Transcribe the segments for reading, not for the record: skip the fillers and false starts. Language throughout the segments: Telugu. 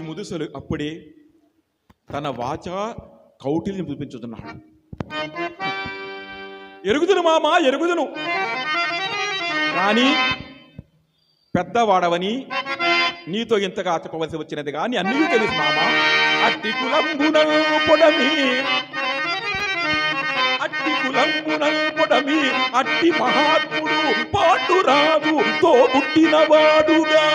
ముదుసలు అప్పుడే తన వాచ కౌటిల్ని చూపించుతున్నాడు. ఎరుగుదును మామా, ఎరుగుదును, కానీ పెద్దవాడవని నీతో ఇంతగా చెప్పవలసి వచ్చినది కానీ అన్నీ తెలుసు మామ. అట్టి కులంబునల్ పొడమి, అట్టి కులంబునల్ పొడమి, అట్టి మహాత్ముడు పాండురాజు తో పుట్టినవాడుగా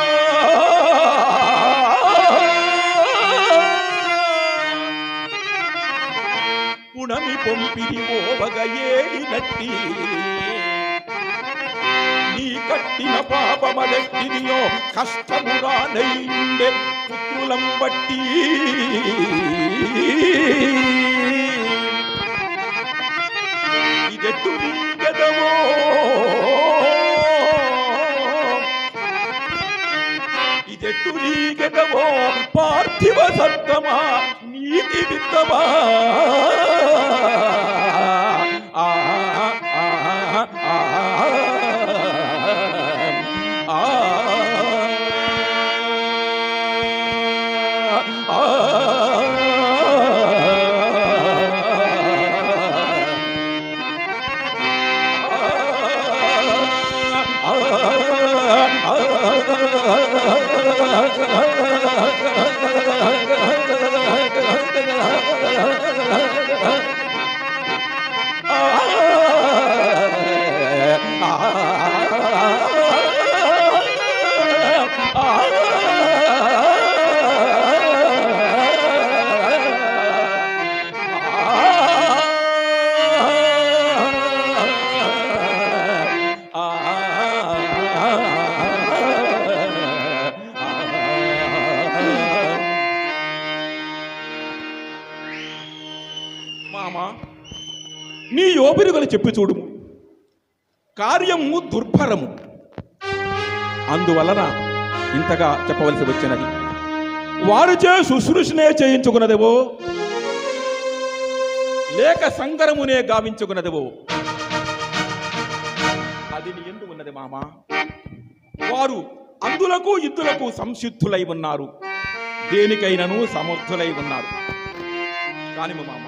పుణమి పొంపిరి ఓవగ ఏలినట్టి నీ కట్టిన పాపమదెట్టిదియో కష్టమురా నైండె పుత్రులం బట్టి ఇదెట్టు నీగెదవో ఇదెట్టు నీగెదవో పార్థివ సత్తమా నీతి విత్తమా నీ యోబిరుగలు చెప్పి చూడుము, కార్యము దుర్భరము, అందువలన ఇంతగా చెప్పవలసి వచ్చినది. వారిచే శుశ్రూషనే చేయించుకున్నదేవో లేక సంగరమునే గావించుకున్నదేవో అది నీ ఎందుకు ఉన్నది మామ. వారు అందులకు ఇద్దులకు సంసిద్ధులై ఉన్నారు, దేనికైనను సమర్థులై ఉన్నారు. కాని మామ